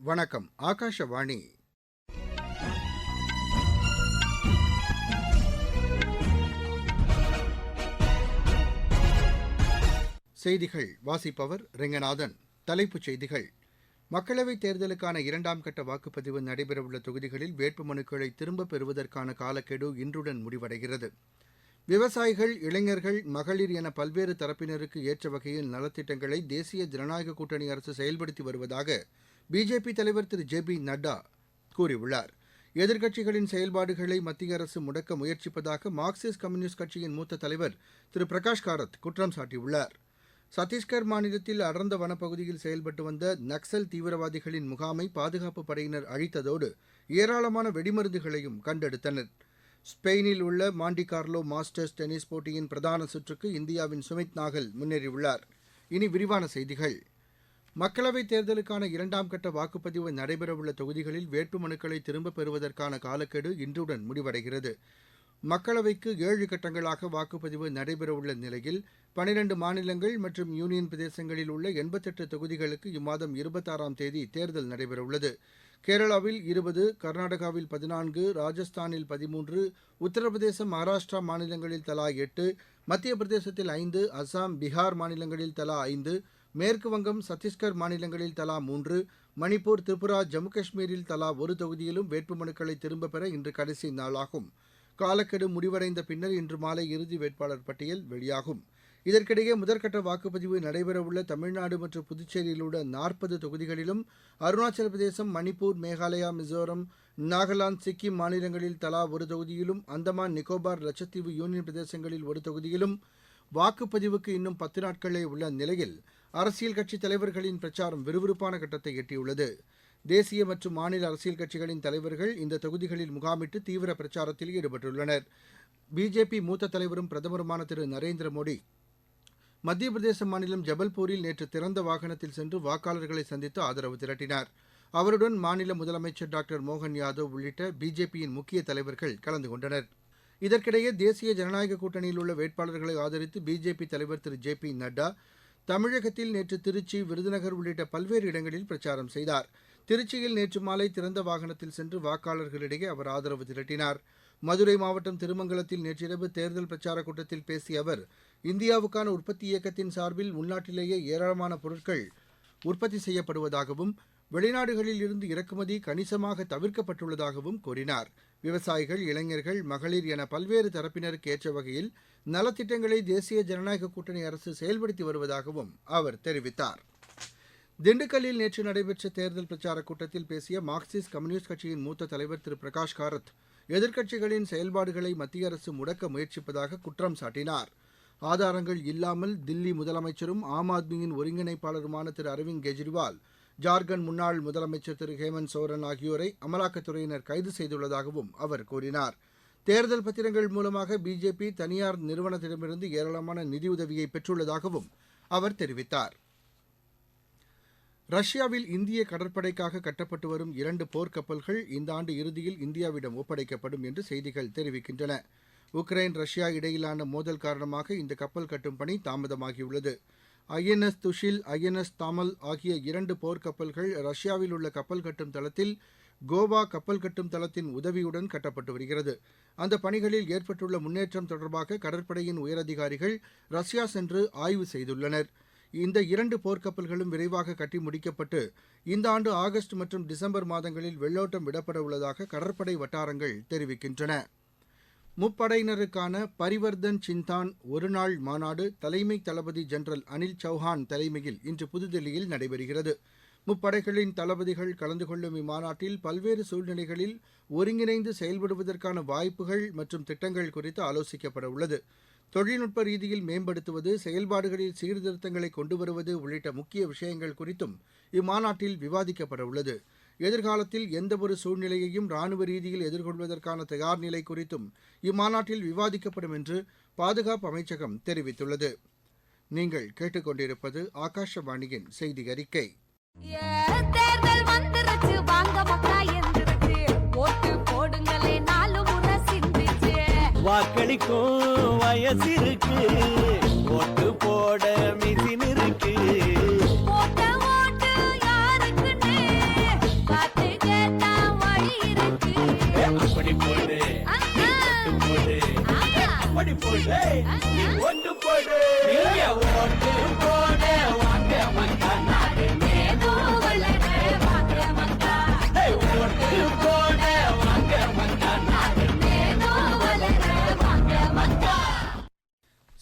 வணக்கம். ஆகாஷவாணி. செய்திகள் வாசிப்பவர் ரெங்கநாதன். தலைப்புச் செய்திகள். மக்களவைத் தேர்தலுக்கான இரண்டாம் கட்ட வாக்குப்பதிவு நடைபெறவுள்ள தொகுதிகளில் வேட்புமனுக்களை திரும்பப் பெறுவதற்கான காலக்கெடு இன்றுடன் முடிவடைகிறது. விவசாயிகள், இளைஞர்கள், மகளிர் என பல்வேறு தரப்பினருக்கு ஏற்ற வகையில் நலத்திட்டங்களை தேசிய ஜனநாயக கூட்டணி அரசு செயல்படுத்தி வருவதாக பிஜேபி தலைவர் திரு ஜே.பி. நட்டா கூறியுள்ளார். எதிர்க்கட்சிகளின் செயல்பாடுகளை மத்திய அரசு முடக்க முயற்சிப்பதாக மார்க்சிஸ்ட் கம்யூனிஸ்ட் கட்சியின் மூத்த தலைவர் திரு பிரகாஷ் காரத் குற்றம் சாட்டியுள்ளார். சத்தீஸ்கர் மாநிலத்தில் அடர்ந்த வனப்பகுதியில் செயல்பட்டு வந்த நக்சல் தீவிரவாதிகளின் முகாமை பாதுகாப்புப் படையினர் அழித்ததோடு ஏராளமான வெடிமருந்துகளையும் கண்டெடுத்தனர். ஸ்பெயினில் உள்ள மாண்டி கார்லோ மாஸ்டர்ஸ் டென்னிஸ் போட்டியின் பிரதான சுற்றுக்கு இந்தியாவின் சுமித் நாகல் முன்னேறியுள்ளார். இனி விரிவான செய்திகள். மக்களவைத் தேர்தலுக்கான இரண்டாம் கட்ட வாக்குப்பதிவு நடைபெறவுள்ள தொகுதிகளில் வேட்புமனுக்களை திரும்பப் பெறுவதற்கான காலக்கெடு இன்றுடன் முடிவடைகிறது. மக்களவைக்கு 7 கட்டங்களாக வாக்குப்பதிவு நடைபெறவுள்ள நிலையில் 12 மாநிலங்கள் மற்றும் யூனியன் பிரதேசங்களில் உள்ள 88 தொகுதிகளுக்கு இம்மாதம் 26ஆம் தேதி தேர்தல் நடைபெறவுள்ளது. கேரளாவில் 20, கர்நாடகாவில் 14, ராஜஸ்தானில் 13, உத்தரப்பிரதேசம், மகாராஷ்டிரா மாநிலங்களில் தலா 8, மத்திய பிரதேசத்தில் 5, அசாம், பீகார் மாநிலங்களில் தலா 5, மேற்கு வங்கம், சத்தீஸ்கர் மாநிலங்களில் தலா 3, மணிப்பூர், திரிபுரா, ஜம்மு காஷ்மீரில் தலா ஒரு தொகுதியிலும் வேட்புமனுக்களை திரும்பப் பெற இன்று கடைசி நாளாகும். காலக்கெடு முடிவடைந்த பின்னர் இன்று மாலை இறுதி வேட்பாளர் பட்டியல் வெளியாகும். இதற்கிடையே முதற்கட்ட வாக்குப்பதிவு நடைபெறவுள்ள தமிழ்நாடு மற்றும் புதுச்சேரியில் உள்ள 40 தொகுதிகளிலும் அருணாச்சல பிரதேசம், மணிப்பூர், மேகாலயா, மிசோரம், நாகாலாந்து, சிக்கிம் மாநிலங்களில் தலா ஒரு தொகுதியிலும், அந்தமான், நிக்கோபார், லட்சத்தீவு யூனியன் பிரதேசங்களில் ஒரு தொகுதியிலும் வாக்குப்பதிவுக்கு இன்னும் 10 நாட்களே உள்ள நிலையில் அரசியல் கட்சித் தலைவர்களின் பிரச்சாரம் விறுவிறுப்பான கட்டத்தை எட்டியுள்ளது. தேசிய மற்றும் மாநில அரசியல் கட்சிகளின் தலைவர்கள் இந்த தொகுதிகளில் முகாமிட்டு தீவிர பிரச்சாரத்தில் ஈடுபட்டுள்ளனர். பிஜேபி மூத்த தலைவரும் பிரதமருமான திரு நரேந்திர மோடி மத்திய பிரதேச மாநிலம் ஜபல்பூரில் நேற்று திறந்த வாகனத்தில் சென்று வாக்காளர்களை சந்தித்து ஆதரவு திரட்டினார். அவருடன் மாநில முதலமைச்சர் டாக்டர் மோகன் யாதவ் உள்ளிட்ட பிஜேபியின் முக்கிய தலைவர்கள் கலந்து கொண்டனர். இதற்கிடையே தேசிய ஜனநாயக கூட்டணியில் உள்ள வேட்பாளர்களை ஆதரித்து பிஜேபி தலைவர் திரு ஜே.பி. நட்டா தமிழகத்தில் நேற்று திருச்சி, விருதுநகர் உள்ளிட்ட பல்வேறு இடங்களில் பிரச்சாரம் செய்தார். திருச்சியில் நேற்று மாலை திறந்த வாகனத்தில் சென்று வாக்காளர்களிடையே அவர் ஆதரவு திரட்டினார். மதுரை மாவட்டம் திருமங்கலத்தில் நேற்றிரவு தேர்தல் பிரச்சாரக் கூட்டத்தில் பேசிய அவர், இந்தியாவுக்கான உற்பத்தி இயக்கத்தின் சார்பில் உள்நாட்டிலேயே ஏராளமான பொருட்கள் உற்பத்தி செய்யப்படுவதாகவும் வெளிநாடுகளில் இருந்து இறக்குமதி கணிசமாக தவிர்க்கப்பட்டுள்ளதாகவும் கூறினார். விவசாயிகள், இளைஞர்கள், மகளிர் என பல்வேறு தரப்பினருக்கு ஏற்ற வகையில் நலத்திட்டங்களை தேசிய ஜனநாயக கூட்டணி அரசு செயல்படுத்தி வருவதாகவும் அவர் தெரிவித்தார். திண்டுக்கல்லில் நேற்று நடைபெற்ற தேர்தல் பிரச்சாரக் கூட்டத்தில் பேசிய மார்க்சிஸ்ட் கம்யூனிஸ்ட் கட்சியின் மூத்த தலைவர் திரு பிரகாஷ் காரத் எதிர்க்கட்சிகளின் செயல்பாடுகளை மத்திய அரசு முடக்க முயற்சிப்பதாக குற்றம் சாட்டினார். ஆதாரங்கள் இல்லாமல் தில்லி முதலமைச்சரும் ஆம் ஆத்மியின் ஒருங்கிணைப்பாளருமான திரு அரவிந்த் கெஜ்ரிவால், ஜார்க்கண்ட் முன்னாள் முதலமைச்சர் திரு ஹேமந்த் சோரன் ஆகியோரை அமலாக்கத்துறையினர் கைது செய்துள்ளதாகவும் அவர் கூறினார். தேர்தல் பத்திரங்கள் மூலமாக பிஜேபி தனியார் நிறுவனத்திடமிருந்து ஏராளமான நிதியுதவியை பெற்றுள்ளதாகவும் அவர் தெரிவித்தார். ரஷ்யாவில் இந்திய கடற்படைக்காக கட்டப்பட்டு வரும் 2 போர்க்கப்பல்கள் இந்த ஆண்டு இறுதியில் இந்தியாவிடம் ஒப்படைக்கப்படும் என்று செய்திகள் தெரிவிக்கின்றன. உக்ரைன், ரஷ்யா இடையிலான மோதல் காரணமாக இந்த கப்பல் கட்டும் பணி தாமதமாகியுள்ளது. INS துஷில், INS தாமல் ஆகிய 2 போர்க்கப்பல்கள் ரஷ்யாவில் உள்ள கப்பல் கட்டும் தளத்தில் கோவா கப்பல் கட்டும் தளத்தின் உதவியுடன் கட்டப்பட்டு வருகிறது. அந்த பணிகளில் ஏற்பட்டுள்ள முன்னேற்றம் தொடர்பாக கடற்படையின் உயரதிகாரிகள் ரஷ்யா சென்று ஆய்வு செய்துள்ளனர். இந்த 2 போர்க்கப்பல்களும் விரைவாக கட்டி முடிக்கப்பட்டு இந்த ஆண்டு ஆகஸ்ட் மற்றும் டிசம்பர் மாதங்களில் வெள்ளோட்டம் விடப்பட உள்ளதாக கடற்படை வட்டாரங்கள் தெரிவிக்கின்றன. முப்படையினருக்கான பரிவர்தன் சின்தான் ஒருநாள் மாநாடு தலைமை தளபதி ஜெனரல் அனில் சௌஹான் தலைமையில் இன்று புதுதில்லியில் நடைபெறுகிறது. முப்படைகளின் தளபதிகள் கலந்து கொள்ளும் இம்மாநாட்டில் பல்வேறு சூழ்நிலைகளில் ஒருங்கிணைந்து செயல்படுவதற்கான வாய்ப்புகள் மற்றும் திட்டங்கள் குறித்து ஆலோசிக்கப்பட உள்ளது. தொழில்நுட்ப ரீதியில் மேம்படுத்துவது, செயல்பாடுகளில் சீர்திருத்தங்களை கொண்டு வருவது உள்ளிட்ட முக்கிய விஷயங்கள் குறித்தும் இம்மாநாட்டில் விவாதிக்கப்பட உள்ளது. எதிர்காலத்தில் எந்தவொரு சூழ்நிலையையும் ராணுவ ரீதியில் எதிர்கொள்வதற்கான தயார் நிலை குறித்தும் இம்மாநாட்டில் விவாதிக்கப்படும் என்று பாதுகாப்பு அமைச்சகம் தெரிவித்துள்ளது. நீங்கள் கேட்டுக்கொண்டிருப்பது ஆகாஷவாணியின் செய்தி அறிக்கை. தேர்தல் வந்துருச்சு, வாங்க மக்கா எந்திருச்சு, ஓட்டு போடுங்களே, 4 முறை சிந்திச்சு, வாக்களிக்கும் வயசு இருக்கு, ஓட்டு போட மிஷின் இருக்கு, போடு நீ ஓட்டு போடு நீங்க ஓட்டு போடு வாங்க மக்கா நாடு மேதோ வளர வாங்க மக்கா ஓட்டு போடு வாங்க மக்கா நாடு மேதோ வளர வாங்க மக்கா.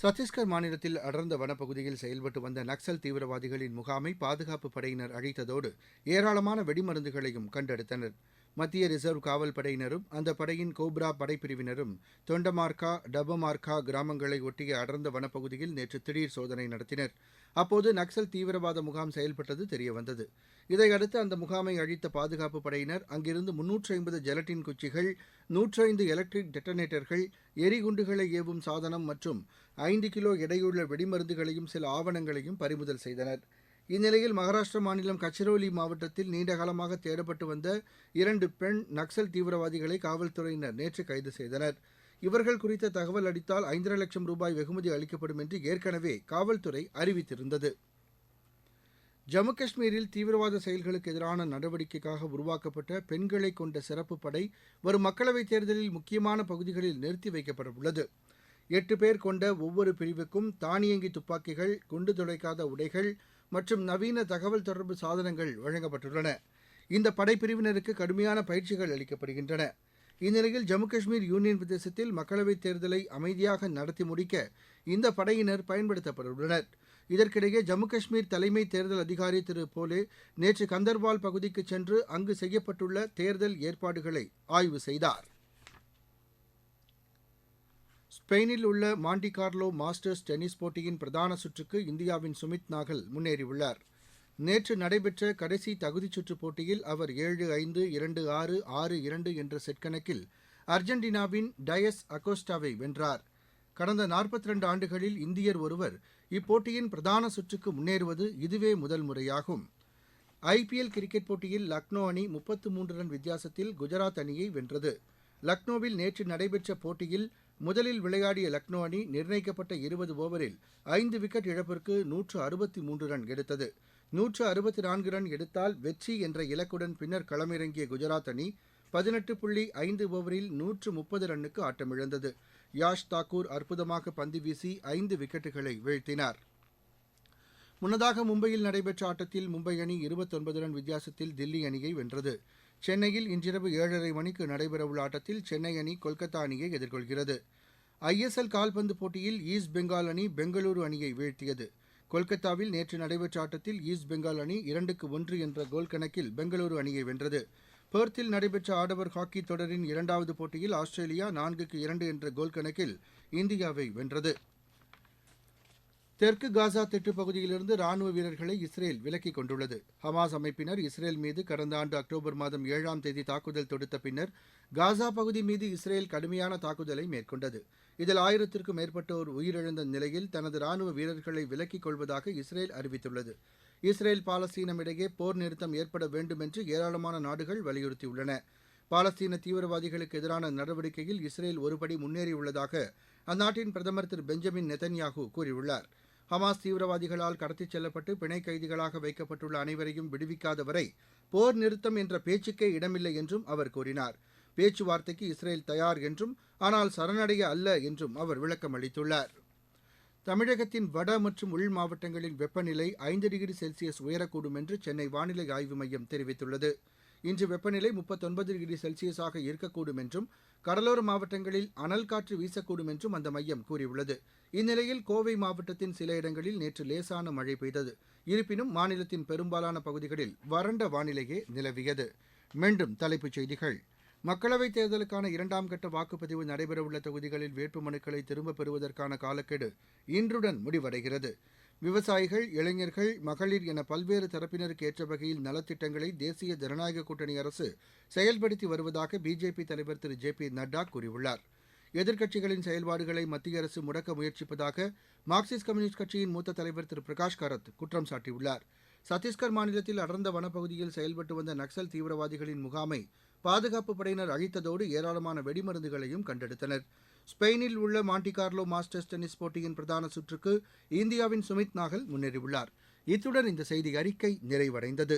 சத்தீஸ்கர் மாநிலத்தில் அடர்ந்த வனப்பகுதியில் செயல்பட்டு வந்த நக்சல் தீவிரவாதிகளின் முகாமை பாதுகாப்பு படையினர் அழித்ததோடு ஏராளமான வெடிமருந்துகளையும் கண்டெடுத்தனர். மத்திய ரிசர்வ் காவல் படையினரும் அந்த படையின் கோப்ரா படைப்பிரிவினரும் தொண்டமார்க்கா டபமார்க்கா கிராமங்களை ஒட்டிய அடர்ந்த வனப்பகுதியில் நேற்று திடீர் சோதனை நடத்தினர். அப்போது நக்சல் தீவிரவாத முகாம் செயல்பட்டது தெரியவந்தது. இதையடுத்து அந்த முகாமை அழித்த பாதுகாப்பு படையினர் அங்கிருந்து 350 ஜெலட்டின் குச்சிகள், 105 எலக்ட்ரிக் டெட்டனேட்டர்கள், எரிகுண்டுகளை ஏவும் சாதனம் மற்றும் 5 கிலோ எடையுள்ள வெடிமருந்துகளையும் சில ஆவணங்களையும் பறிமுதல் செய்தனர். இந்நிலையில் மகாராஷ்டிரா மாநிலம் கச்ரோலி மாவட்டத்தில் நீண்டகாலமாக தேடப்பட்டு வந்த 2 பெண் நக்சல் தீவிரவாதிகளை காவல்துறையினர் நேற்று கைது செய்தனர். இவர்கள் குறித்த தகவல் அளித்தால் 5,5 லட்சம் ரூபாய் வெகுமதி அளிக்கப்படும் என்று ஏற்கனவே காவல்துறை அறிவித்திருந்தது. ஜம்மு காஷ்மீரில் தீவிரவாத செயல்களுக்கு எதிரான நடவடிக்கைக்காக உருவாக்கப்பட்ட பெண்களை கொண்ட சிறப்பு படை வரும் மக்களவைத் தேர்தலில் முக்கியமான பகுதிகளில் நிறுத்தி வைக்கப்பட்டுள்ளது. 8 பேர் கொண்ட ஒவ்வொரு பிரிவுக்கும் தானியங்கி துப்பாக்கிகள், குண்டு துளைக்காத உடைகள் மற்றும் நவீன தகவல் தொடர்பு சாதனங்கள் வழங்கப்பட்டுள்ளன. இந்த படைப்பிரிவினருக்கு கடுமையான பயிற்சிகள் அளிக்கப்படுகின்றன. இந்நிலையில் ஜம்மு காஷ்மீர் யூனியன் பிரதேசத்தில் மக்களவைத் தேர்தலை அமைதியாக நடத்தி முடிக்க இந்த படையினர் பயன்படுத்தப்பட்டுள்ளனர். இதற்கிடையே ஜம்மு காஷ்மீர் தலைமை தேர்தல் அதிகாரி திரு போலே நேற்று கந்தர்வால் பகுதிக்கு சென்று அங்கு செய்யப்பட்டுள்ள தேர்தல் ஏற்பாடுகளை ஆய்வு செய்தார். ஸ்பெயினில் உள்ள மாண்டி கார்லோ மாஸ்டர்ஸ் டென்னிஸ் போட்டியின் பிரதான சுற்றுக்கு இந்தியாவின் சுமித் நாகல் முன்னேறியுள்ளார். நேற்று நடைபெற்ற கடைசி தகுதிச் சுற்றுப் போட்டியில் அவர் 7-5, 2-6, 6-2 என்ற செட் கணக்கில் அர்ஜென்டினாவின் டயஸ் அகோஸ்டாவை வென்றார். கடந்த 42 ஆண்டுகளில் இந்தியர் ஒருவர் இப்போட்டியின் பிரதான சுற்றுக்கு முன்னேறுவது இதுவே முதல் முறையாகும். ஐபிஎல் கிரிக்கெட் போட்டியில் லக்னோ அணி 33 ரன் வித்தியாசத்தில் குஜராத் அணியை வென்றது. லக்னோவில் நேற்று நடைபெற்ற போட்டியில் முதலில் விளையாடிய லக்னோ அணி நிர்ணயிக்கப்பட்ட 20 ஓவரில் 5 விக்கெட் இழப்பிற்கு 163 ரன் எடுத்தது. 164 ரன் எடுத்தால் வெற்றி என்ற இலக்குடன் பின்னர் களமிறங்கிய குஜராத் அணி 18.5 ஓவரில் 130 ரன்னுக்கு ஆட்டமிழந்தது. யாஷ் தாக்கூர் அற்புதமாக பந்து வீசி 5 விக்கெட்டுகளை வீழ்த்தினார். முன்னதாக மும்பையில் நடைபெற்ற ஆட்டத்தில் மும்பை அணி 29 ரன் வித்தியாசத்தில் தில்லி அணியை வென்றது. சென்னையில் இன்றிரவு 7:30 மணிக்கு நடைபெறவுள்ள ஆட்டத்தில் சென்னை அணி கொல்கத்தா அணியை எதிர்கொள்கிறது. ஐஎஸ்எல் கால்பந்து போட்டியில் ஈஸ்ட் பெங்கால் அணி பெங்களூரு அணியை வீழ்த்தியது. கொல்கத்தாவில் நேற்று நடைபெற்ற ஆட்டத்தில் ஈஸ்ட் பெங்கால் அணி 2-1 என்ற கோல் கணக்கில் பெங்களூரு அணியை வென்றது. பெர்த்தில் நடைபெற்ற ஆடவர் ஹாக்கி தொடரின் 2வது போட்டியில் ஆஸ்திரேலியா 4-2 என்ற கோல் கணக்கில் இந்தியாவை வென்றது. தெற்கு காசா திட்டுப் பகுதியிலிருந்து ராணுவ வீரர்களை இஸ்ரேல் விலக்கிக் கொண்டுள்ளது. ஹமாஸ் அமைப்பினர் இஸ்ரேல் மீது கடந்த ஆண்டு அக்டோபர் மாதம் 7ஆம் தேதி தாக்குதல் தொடுத்த பின்னர் காசா பகுதி மீது இஸ்ரேல் கடுமையான தாக்குதலை மேற்கொண்டது. இதில் 1000த்திற்கும் மேற்பட்டோர் உயிரிழந்த நிலையில் தனது ராணுவ வீரர்களை விலக்கிக் கொள்வதாக இஸ்ரேல் அறிவித்துள்ளது. இஸ்ரேல் பாலஸ்தீனம் இடையே போர் நிறுத்தம் ஏற்பட வேண்டும் என்று ஏராளமான நாடுகள் வலியுறுத்தியுள்ளன. பாலஸ்தீன தீவிரவாதிகளுக்கு எதிரான நடவடிக்கையில் இஸ்ரேல் ஒருபடி முன்னேறியுள்ளதாக அந்நாட்டின் பிரதமர் திரு பெஞ்சமின் நெதன்யாகு கூறியுள்ளார். ஹமாஸ் தீவிரவாதிகளால் கடத்திச் செல்லப்பட்டு பிணை கைதிகளாக வைக்கப்பட்டுள்ள அனைவரையும் விடுவிக்காத வரை போர் நிறுத்தம் என்ற பேச்சுக்கே இடமில்லை என்றும் அவர் கூறினார். பேச்சுவார்த்தைக்கு இஸ்ரேல் தயார் என்றும் ஆனால் சரணடைய அல்ல என்றும் அவர் விளக்கம் அளித்துள்ளார். தமிழகத்தின் வட மற்றும் உள் மாவட்டங்களின் வெப்பநிலை 5 டிகிரி செல்சியஸ் உயரக்கூடும் என்று சென்னை வானிலை ஆய்வு மையம் தெரிவித்துள்ளது. இன்று வெப்பநிலை 39 டிகிரி செல்சியஸாக இருக்கக்கூடும் என்றும் கடலோர மாவட்டங்களில் அனல் காற்று வீசக்கூடும் என்றும் அந்த மையம் கூறியுள்ளது. இந்நிலையில் கோவை மாவட்டத்தின் சில இடங்களில் நேற்று லேசான மழை பெய்தது. இருப்பினும் மாநிலத்தின் பெரும்பாலான பகுதிகளில் வறண்ட வானிலையே நிலவியது. மீண்டும் தலைப்புச் செய்திகள். மக்களவைத் தேர்தலுக்கான 2ஆம் கட்ட வாக்குப்பதிவு நடைபெறவுள்ள தொகுதிகளில் வேட்புமனுக்களை திரும்பப் பெறுவதற்கான காலக்கெடு இன்றுடன் முடிவடைகிறது. விவசாயிகள், இளைஞர்கள், மகளிர் என பல்வேறு தரப்பினருக்கு ஏற்ற வகையில் நலத்திட்டங்களை தேசிய ஜனநாயக கூட்டணி அரசு செயல்படுத்தி வருவதாக பிஜேபி தலைவர் திரு ஜே பி நட்டா கூறியுள்ளார். எதிர்க்கட்சிகளின் செயல்பாடுகளை மத்திய அரசு முடக்க முயற்சிப்பதாக மார்க்சிஸ்ட் கம்யூனிஸ்ட் கட்சியின் மூத்த தலைவர் திரு பிரகாஷ் காரத் குற்றம் சாட்டியுள்ளார். சத்தீஸ்கர் மாநிலத்தில் அடர்ந்த வனப்பகுதியில் செயல்பட்டு வந்த நக்சல் தீவிரவாதிகளின் முகாமை பாதுகாப்பு படையினர் அழித்ததோடு ஏராளமான வெடிமருந்துகளையும் கண்டெடுத்தனர். ஸ்பெயினில் உள்ள மாண்டி கார்லோ மாஸ்டர்ஸ் டென்னிஸ் போட்டியின் பிரதான சுற்றுக்கு இந்தியாவின் சுமித் நாகல் முன்னேறியுள்ளார். இத்துடன் இந்த செய்தி அறிக்கை நிறைவடைந்தது.